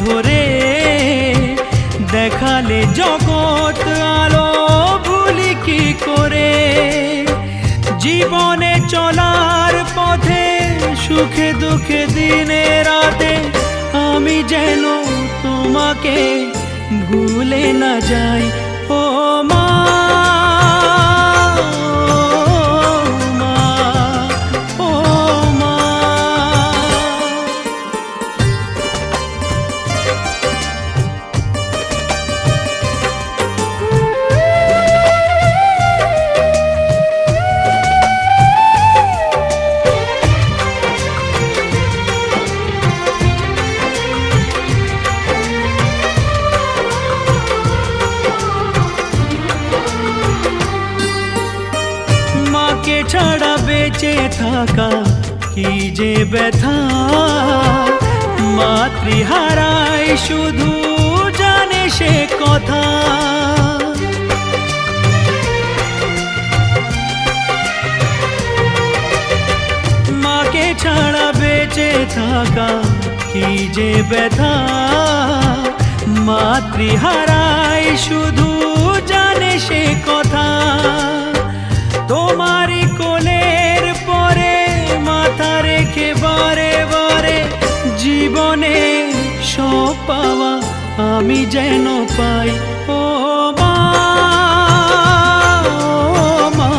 ধরে দেখালে জগৎ আলো ভুলি কি করে। জীবনে চলার পথে সুখে দুঃখে দিনে রাতে আমি যেন তোমাকে ভুলে না যাই। ও মা, ছাড়া বেঁচে থাকা কি যে ব্যথা, মাতৃহারায় শুধু জানে সে কথা। মাকে ছাড়া বেঁচে থাকা কি যে ব্যথা, মাতৃহারায় শুধু জানে সে কথা। তোমারই কোলের পরে মাথা রেখে বারে বারে জীবনে সব পাওয়া আমি যেন পাই। ও মা, ও মা,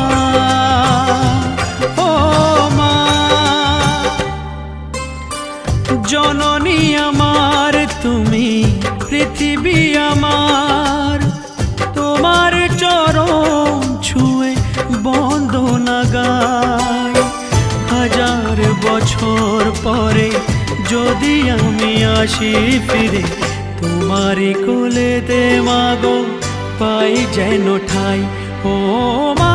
ও মা, জননী আমার তুমি, পৃথিবী আমার, তোমার চরণ ছুঁয়ে বন্দনা গাই। হাজার বছর পরে যদি আমি আসি ফিরে তোমারই কোলেতে মাগো পাই যেন ঠাই। ও মা,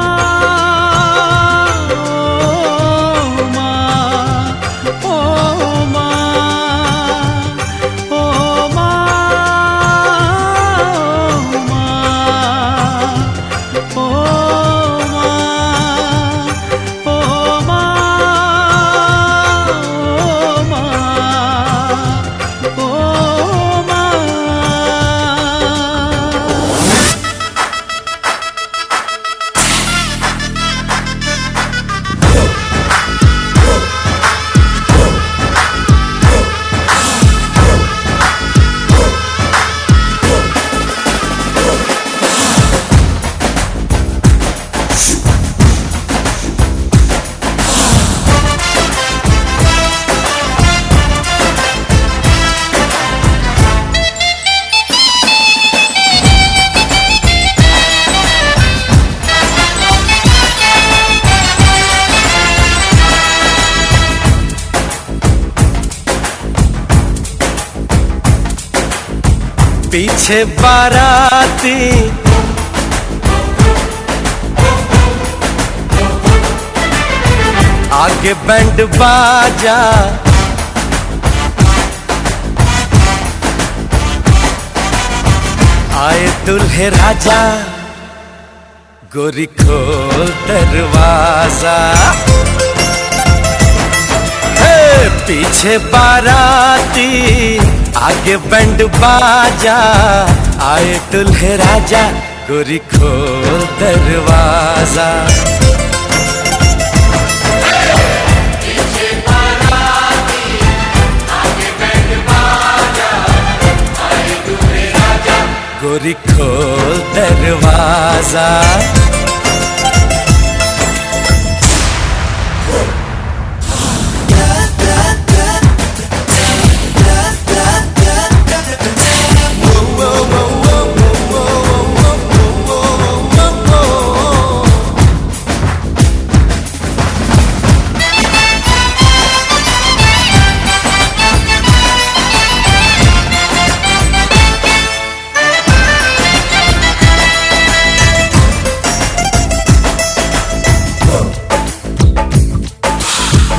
पीछे बाराती आगे बैंड बाजा, आए दुल्हे राजा गोरी खोल दरवाजा। पीछे बाराती आगे बैंड बाजा, आए दुल्हे राजा गोरी खोल दरवाजा। पीछे बाराती आगे बैंड बाजा, आए दुल्हे राजा गोरी खोल दरवाजा।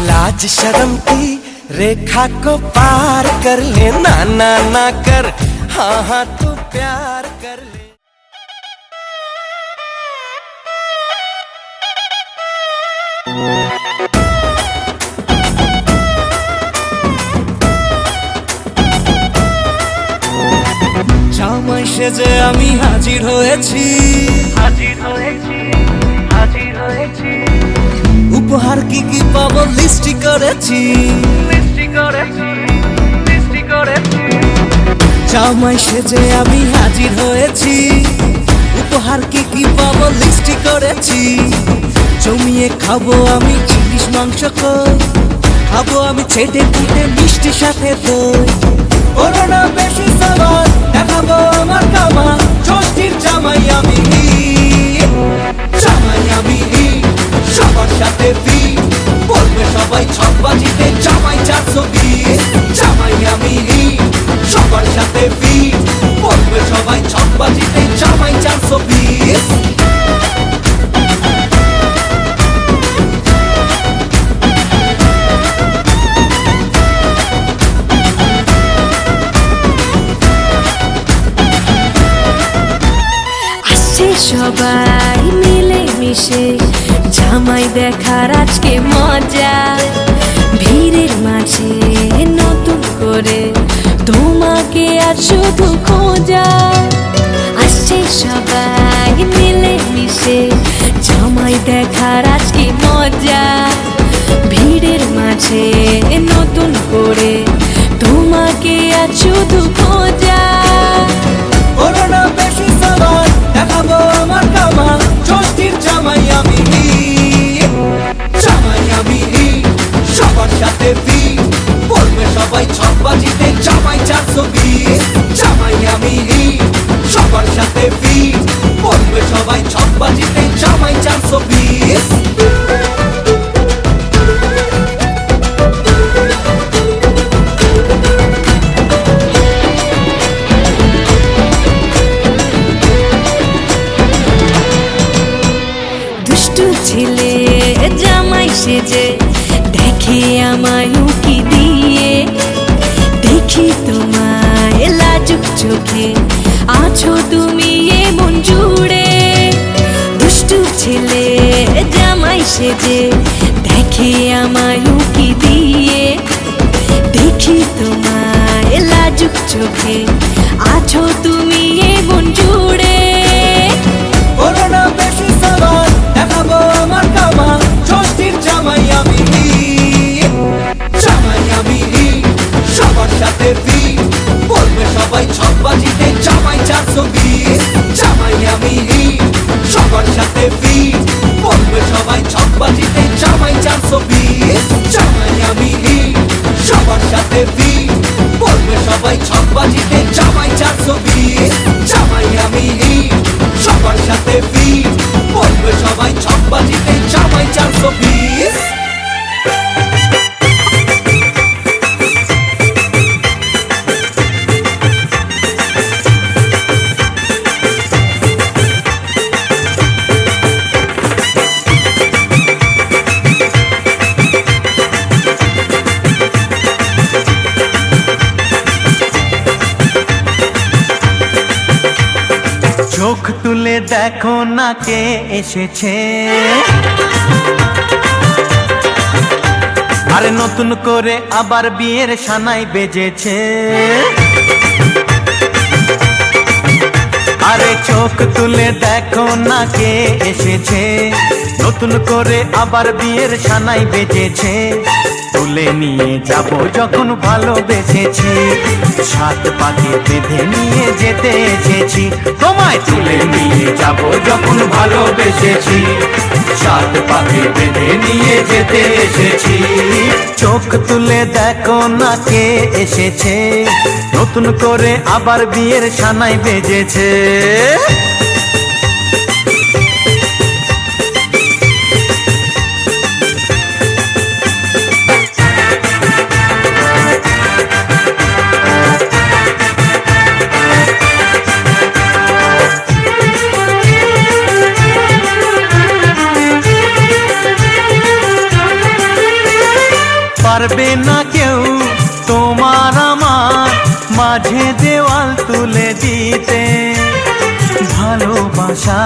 लाज शर्म की रेखा को पार कर ले, ना ना ना कर, हाँ हाँ तू प्यार कर ले। সেজে আমি হাজির হয়েছি, উপহার কি কি পাবো লিস্টি করেছি, জামাই সেজে আমি হাজির হয়েছি, উপহার কি কি পাবো লিস্টি করেছি। জমিয়ে খাবো আমি ইলিশ মাংস কই, খাবো আমি ছেটে পুটে মিষ্টি সাথে দই। করোনা বেশি সাবান দেখাবো আমার কামাল, ষষ্ঠীর জামাই আমি, জামাই আমি সবার সাথে ফি, বলবে সবাই ছকবাজিতে জামাই 420। জামাই আমি সবার সাথে ফি, বলবে সবাই ছকবাজিতে জামাই 420। সবাই মিলে মিশে জামাই দেখার আজকে মজা, ভিড়ের মাঝে নতুন করে তোমাকে আজ শুধু খোঁজা। আসছে সবাই মিলে মিশে জামাই দেখার আজকে মজা, ভিড়ের মাঝে নতুন করে তোমাকে আজ শুধু খোঁজা। করোনা বেশি সাবান দেখাবো আমার কামাল, ষষ্ঠীর জামাই আমি, জামাই আমি সবার সাথে ফি, বলবে সবাই ছকবাজিতে জামাই 420। জামাই আমি সবার সাথে ফি, বলবে সবাই ছকবাজিতে জামাই 420। ছেলে জামাই সেজে দেখে আমায় উকি দিয়ে, দেখি তোমায় লাজুক চোখে আছো তুমি এমন জুড়ে। দুষ্টু ছেলে জামাই সেজে দেখে আমায় উকি দিয়ে, দেখি তোমায় লাজুক চোখে আছো তুমি এমন জুড়ে। করোনা বেশি সাবান দেখাবো আমার কামাল, ষষ্ঠীর জামাই আমি, জামাই আমি সবার সাথে ফি, বলবে সবাই ছকবাজিতে জামাই 420। জামাই আমি সবার সাথে ফি, বলবে সবাই ছকবাজিতে জামাই 420। জামাই আমি সবার সাথে ফি, বলবে সবাই ছকবাজিতে জামাই 420। জামাই আমি সবার সাথে ফি, বলবে সবাই ছকবাজিতে জামাই 420। চোখ তুলে দেখো না কে এসেছে, আরে নতুন করে আবার বিয়ের সানাই বেজেছে। আরে চোখ তুলে দেখো না কে এসেছে, নতুন করে আবার বিয়ের সানাই বেজেছে। তুলে নিয়ে যাব যখন ভালোবেসেছি, সাত পাকে বেঁধে নিয়ে যেতে এসেছি। তোমায় তুলে নিয়ে যাব যখন ভালোবেসেছি, সাত পাকে বেঁধে নিয়ে যেতে এসেছি। চোখ তুলে দেখো না কে এসেছে, নতুন করে আবার বিয়ের সানাই বেজেছে। পারবে না কেউ তোমার আমার মাঝে দেওয়াল তুলে দিতে, ভালোবাসা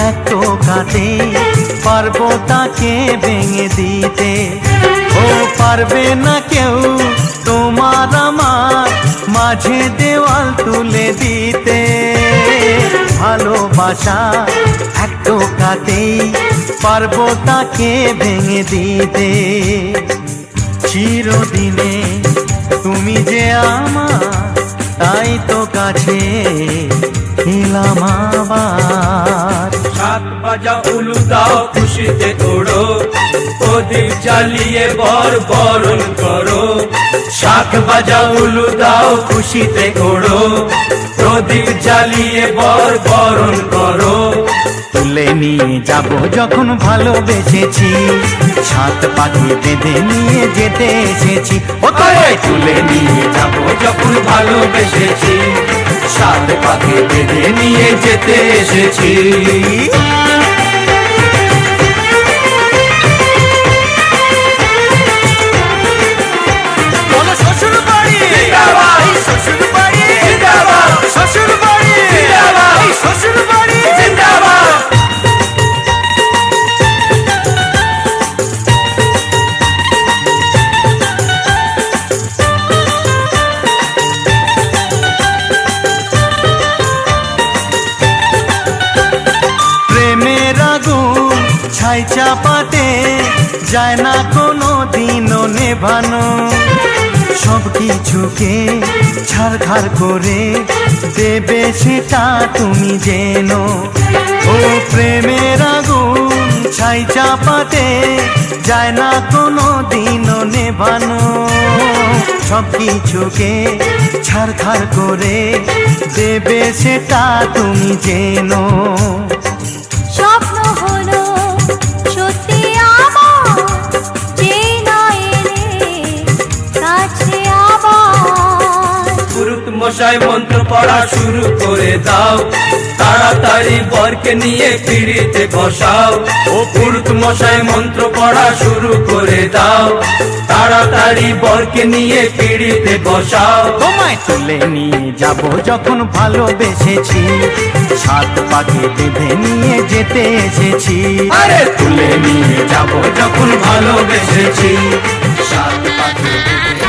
এত কাটে পারবো তাকে ভেঙে দিতে। ও পারবে না কেউ তোমার আমার মাঝে দেওয়াল তুলে দিতে, ভালোবাসা এক টোকাতেই পারবো তাকে ভেঙে দিতে। চিরদিনে তুমি যে আমার, তাই তো কাছে এলাম আবার। শাক ভাজা উলু দাও খুশিতে ওড়ো, প্রদীপ জ্বালিয়ে বরণ করো। শাক ভাজা উলু দাও খুশিতে ওড়ো, প্রদীপ জ্বালিয়ে বরণ করো। তুলে নিয়ে যাব যখন ভালোবেসেছি, সাত পাখি বেঁধে নিয়ে যেতে এসেছি। ও তোরে তুলে নিয়ে যাব যখন ভালোবেসেছি, সাত পাখি বেঁধে নিয়ে যেতে এসেছি। বলো শ্বশুর বাড়ি, জিন্দাবাদ। এই শ্বশুর বাড়ি, জিন্দাবাদ। শ্বশুর বাড়ি, জিন্দাবাদ। এই শ্বশুর বাড়ি। জিন্দাবাদ। প্রেমের আগুন ছাই চাপাতে যায় না কোনো দিনও নেভানো, সব কিছুকে ছাড়খাড় করে দেবে সেটা তুমি জেনো। ও প্রেমের আগুন ছাই চাপাতে যায় না কোনো দিনও নেভানো, সব কিছুকে ছাড়খাড় করে দেবে সেটা তুমি জেনো। স্বপ্ন হলো সত্যি আমার, যে নয় এলে কাছে আবার। পুরুত মশাই মন্ত্র পড়া শুরু করে দাও, তাড়াতাড়ি বরকে নিয়ে পিড়িতে বসাও। ও পুরুত মশাই মন্ত্র পড়া শুরু করে দাও, তাড়াতাড়ি বরকে নিয়ে পিড়িতে বসাও। তোমায় তুলে নিয়ে যাব যখন ভালোবেসেছি, সাত পাখি বেঁধে নিয়ে যেতে এসেছি। আরে তুলে নিয়ে যাব যখন ভালোবেসেছি, সাত পাখি বেঁধে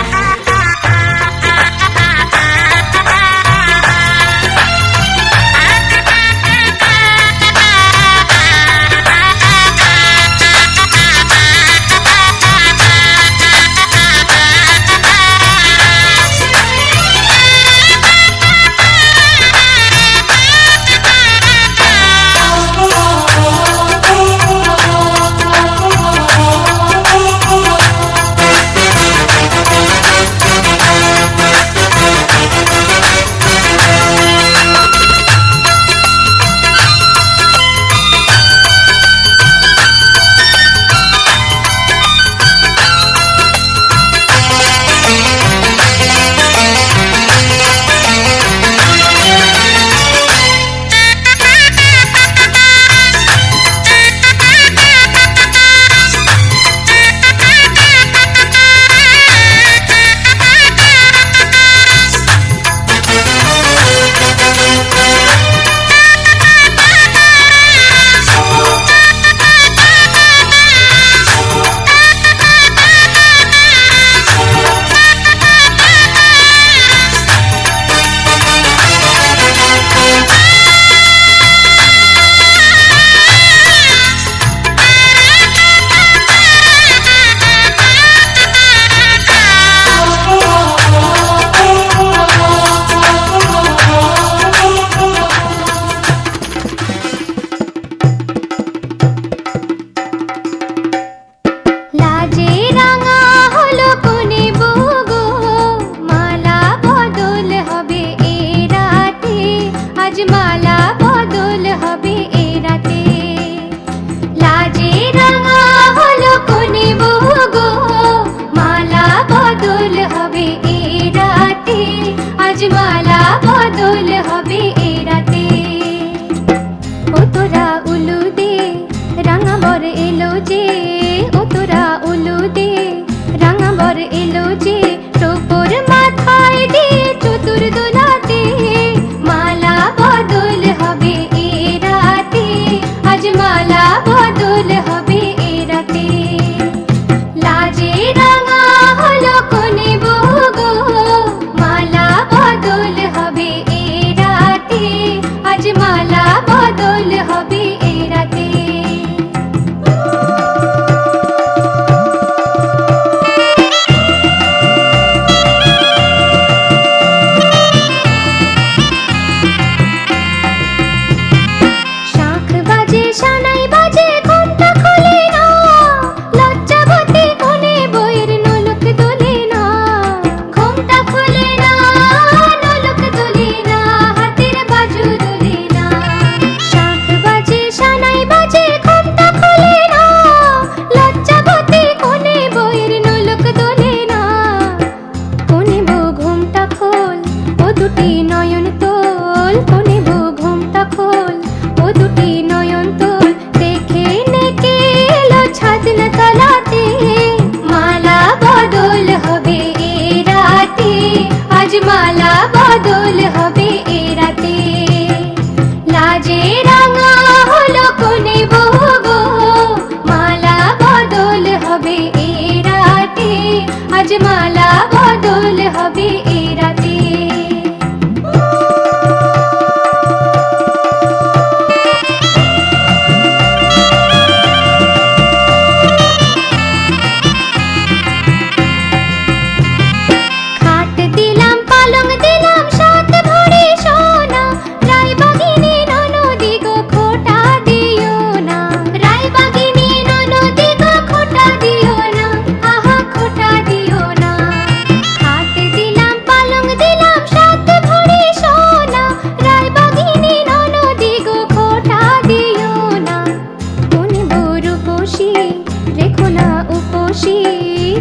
রূপসী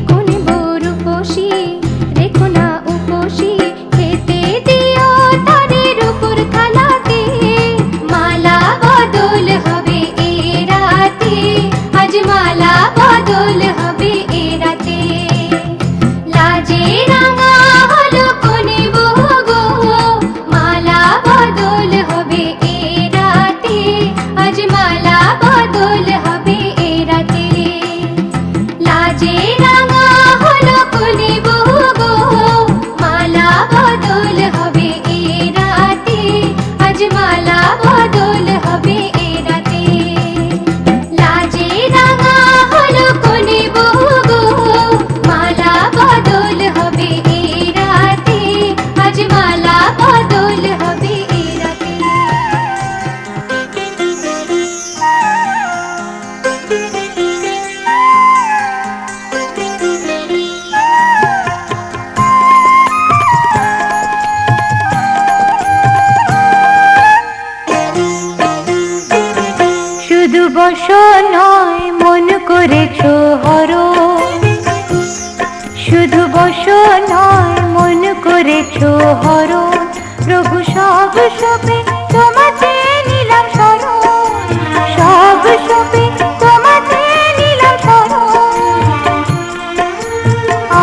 কোন রূপসী রেখো না উপসী খেতে দিও তাদের উপর থালাতে মালা বদল হবে এ রাতে আজ মালা বদল হবে এ রাতে লাজে রাঙা হলো কোনে বউ গো মালা বদল হবে এ রাতে আজ মালা বদল হবে এ রাতে লাজে রাঙা হলো কোনে বউ গো মালা বদল হবে এ রাতে আজ মালা বদল হবে এ রাতে লাজে রাঙা হলো কোনে বউ গো মালা বদল হবে এ রাতে আজ মালা বদল হবে এ রাতে শুধু বসো নয় মন করেছো হরণ শুধু বসো নয় মন করেছো হরণ প্রভু সব সবে তোমাতে নিলাম শরণ সব সবে তোমাতে নিলাম শরণ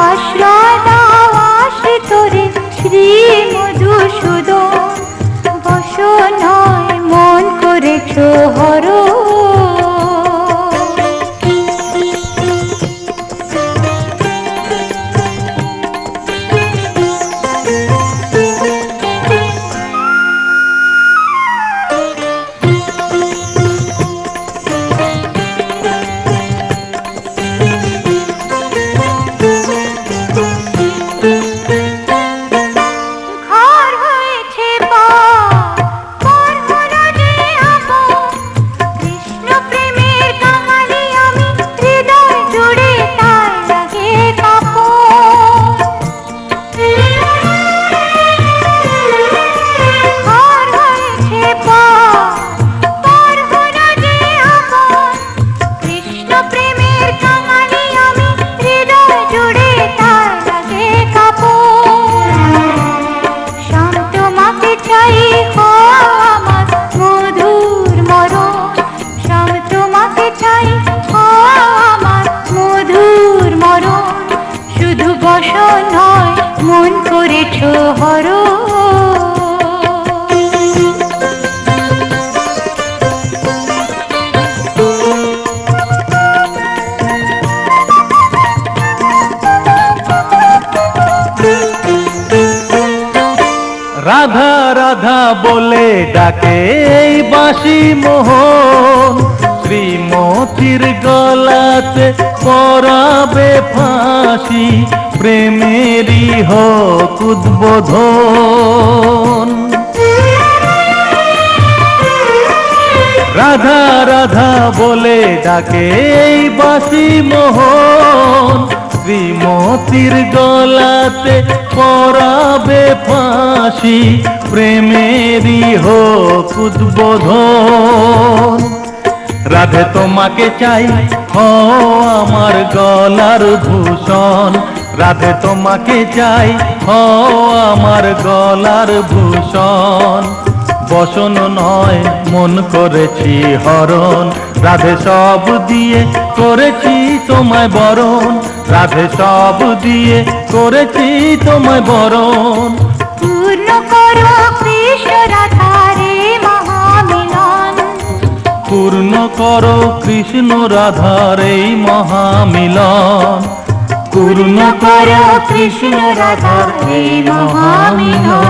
আশ্রয় দাও আশ্রিতরে শ্রী মধুসূদন বসো নয় মন করেছো হরণ ঘর হয়েছে পর হলো যে আপন কৃষ্ণ প্রেমের কাঙালি আমি হৃদয় জুড়ে তার লাগে কাপড় ঘর হয়েছে পর হলো যে আপন কৃষ্ণ প্রেমের কাঙালি আমি হৃদয় জুড়ে তার লাগে কাপড় শাম তোমাকে চাই হো আমার মধুর মরণ শাম তোমাকে চাই হো আমার মধুর মরণ শুধু বসো নয় মন করেছো হরণ রাধা রাধা বলে ডাকে এই বাঁশি মোহন শ্রীমতীর গলাতে পরাবে ফাঁসি প্রেমেরই হোক উদ্বোধন রাধা রাধা বলে ডাকে এই বাঁশি মোহন শ্রীমতীর গলাতে পরাবে ফাঁসি প্রেমেরই হোক উদ্বোধন রাধে তোমাকে চাই হও আমার গলার ভূষণ রাধে তোমাকে চাই হও আমার গলার ভূষণ বসন নয় মন করেছি হরণ রাধে সব দিয়ে করেছি তোমায় বরণ রাধে সব দিয়ে করেছি তোমায় বরণ পূর্ণ করো কৃষ্ণ রাধারে মহামিলন পূর্ণ করো কৃষ্ণ রাধার এই মহামিলন পূর্ণ করো কৃষ্ণ রাধার এই মহামিলন